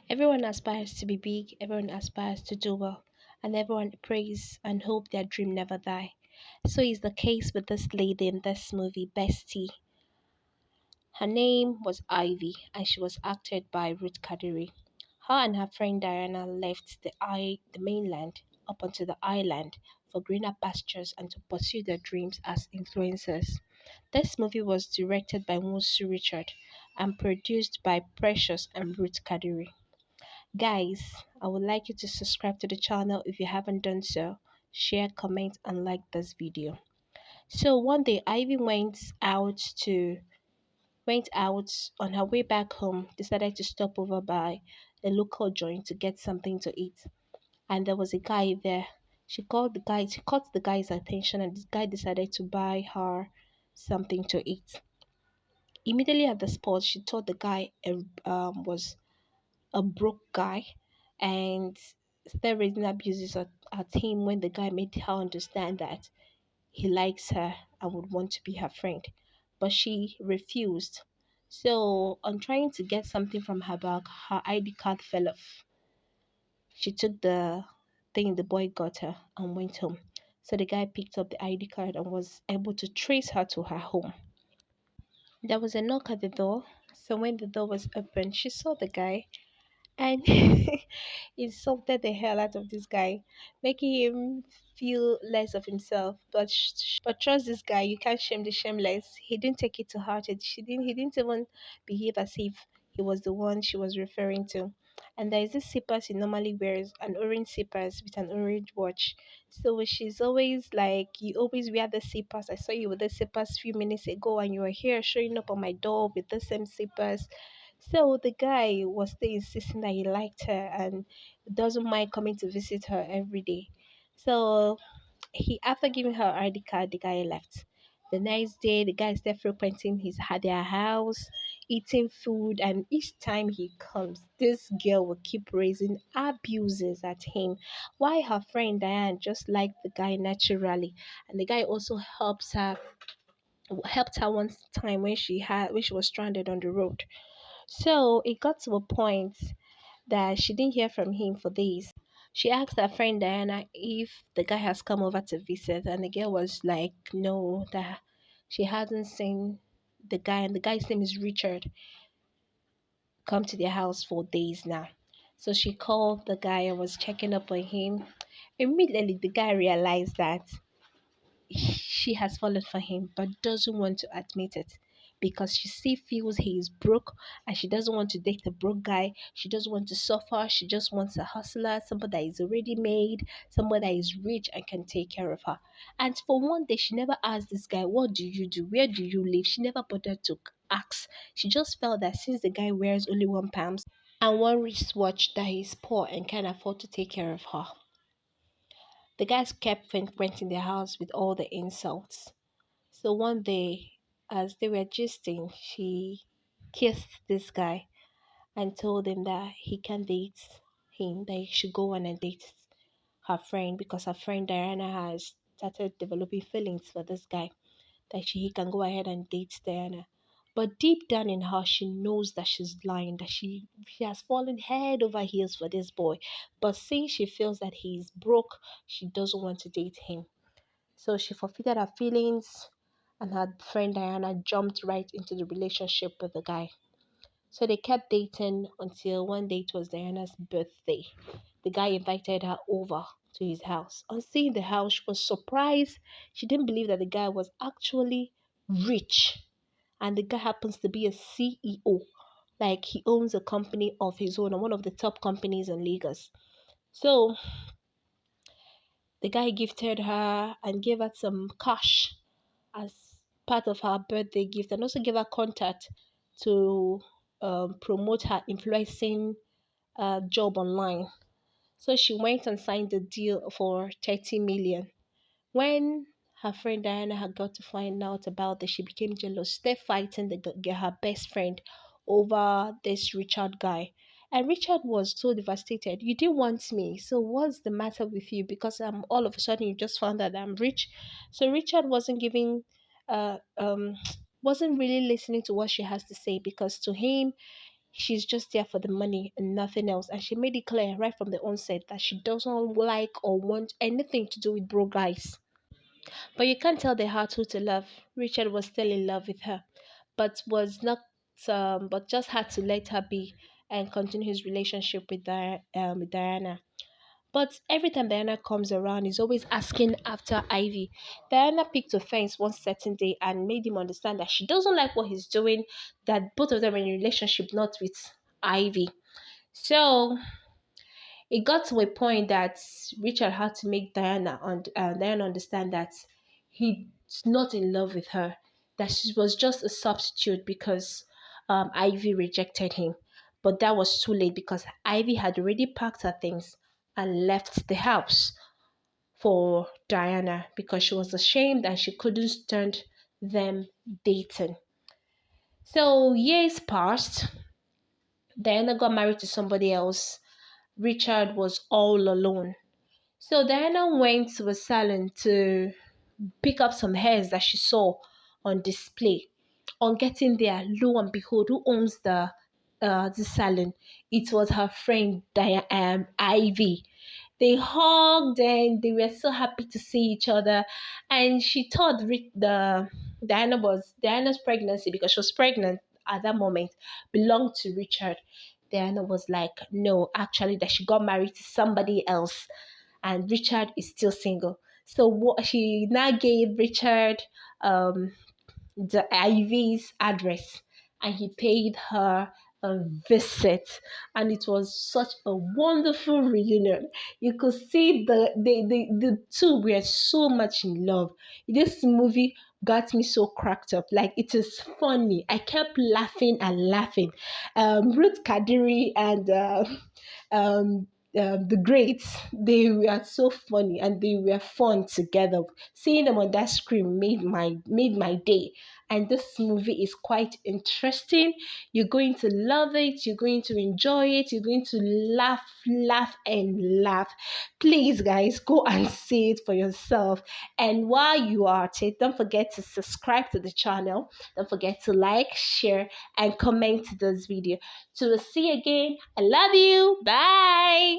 Everyone aspires to be big, everyone aspires to do well, and everyone prays and hope their dream never die. So is the case with this lady in this movie, Bestie. Her name was Ivy, and she was acted by Ruth Kadiri. Her and her friend Diana left the mainland up onto the island for greener pastures and to pursue their dreams as influencers. This movie was directed by Musu Richard and produced by Precious and Ruth Kadiri. Guys, I would like you to subscribe to the channel if you haven't done so. Share, comment, and like this video. So one day, Ivy went out on her way back home, decided to stop over by a local joint to get something to eat. And there was a guy there. She caught the guy's attention, and this guy decided to buy her something to eat. Immediately at the spot, she thought the guy was a broke guy and started raising abuses at him when the guy made her understand that he likes her and would want to be her friend. But she refused. So, on trying to get something from her bag, her ID card fell off. She took the thing the boy got her and went home. So, the guy picked up the ID card and was able to trace her to her home. There was a knock at the door. So, when the door was opened, she saw the guy and insulted the hell out of this guy, making him feel less of himself. But trust this guy, you can't shame the shameless. He didn't take it to heart. He didn't even behave as if he was the one she was referring to. And there is this slippers he normally wears, an orange slippers with an orange watch. So she's always like, you always wear the slippers. I saw you with the slippers few minutes ago, and you were here showing up on my door with the same slippers. So the guy was still insisting that he liked her and doesn't mind coming to visit her every day. So he after giving her ID card, the guy left. The next day, the guy started frequenting their house, eating food, and each time he comes, this girl will keep raising abuses at him. Why her friend Diane just liked the guy naturally, and the guy also helped her one time when she was stranded on the road. So it got to a point that she didn't hear from him for days. She asked her friend Diana if the guy has come over to visit, and the girl was like, no, that she hasn't seen the guy, and the guy's name is Richard, come to their house for days now. So she called the guy and was checking up on him. Immediately, the guy realized that she has fallen for him but doesn't want to admit it because she still feels he is broke and she doesn't want to date a broke guy. She doesn't want to suffer. She just wants a hustler, somebody that is already made, somebody that is rich and can take care of her. And for one day, she never asked this guy, what do you do? Where do you live? She never bothered to ask. She just felt that since the guy wears only £1 and one wristwatch, that he's poor and can afford to take care of her. The guys kept frequenting their house with all the insults. So one day, as they were gisting, she kissed this guy and told him that he can date him, that he should go on and date her friend because her friend Diana has started developing feelings for this guy, that he can go ahead and date Diana. But deep down in her, she knows that she's lying, that she has fallen head over heels for this boy. But since she feels that he's broke, she doesn't want to date him. So she forfeited her feelings, and her friend Diana jumped right into the relationship with the guy. So they kept dating until one day it was Diana's birthday. The guy invited her over to his house. On seeing the house, she was surprised. She didn't believe that the guy was actually rich. And the guy happens to be a CEO. Like he owns a company of his own, one of the top companies in Lagos. So the guy gifted her and gave her some cash as part of her birthday gift and also gave her contact to promote her influencing job online. So she went and signed the deal for 30 million. When her friend Diana had got to find out about this, she became jealous. They're fighting her best friend over this Richard guy. And Richard was so devastated. You didn't want me. So what's the matter with you? Because all of a sudden you just found out I'm rich. So Richard wasn't giving wasn't really listening to what she has to say because to him she's just there for the money and nothing else. And she made it clear right from the onset that she doesn't like or want anything to do with broke guys. But you can't tell the heart who to love. Richard was still in love with her, but was not. But just had to let her be and continue his relationship with with Diana. But every time Diana comes around, he's always asking after Ivy. Diana picked offense one certain day and made him understand that she doesn't like what he's doing, that both of them are in a relationship, not with Ivy. So it got to a point that Richard had to make Diana understand that he's not in love with her, that she was just a substitute because Ivy rejected him. But that was too late because Ivy had already packed her things and left the house for Diana because she was ashamed and she couldn't stand them dating. So years passed. Diana got married to somebody else. Richard was all alone. So Diana went to a salon to pick up some hairs that she saw on display. On getting there, lo and behold, who owns the salon? It was her friend Ivy. They hugged and they were so happy to see each other. And she thought Diana's pregnancy, because she was pregnant at that moment, belonged to Richard. Diana was like, no, actually, that she got married to somebody else, and Richard is still single. So what she now gave Richard um the Ivy's address, and he paid her a visit, and it was such a wonderful reunion. You could see the two were so much in love. This movie got me so cracked up. Like, it is funny. I kept laughing and laughing. Ruth Kadiri and um the greats, they were so funny and they were fun together. Seeing them on that screen made my day. And this movie is quite interesting. You're going to love it, you're going to enjoy it, you're going to laugh and laugh. Please, guys, go and see it for yourself. And while you are at it, don't forget to subscribe to the channel. Don't forget to like, share, and comment this video. So we'll see you again. I love you. Bye.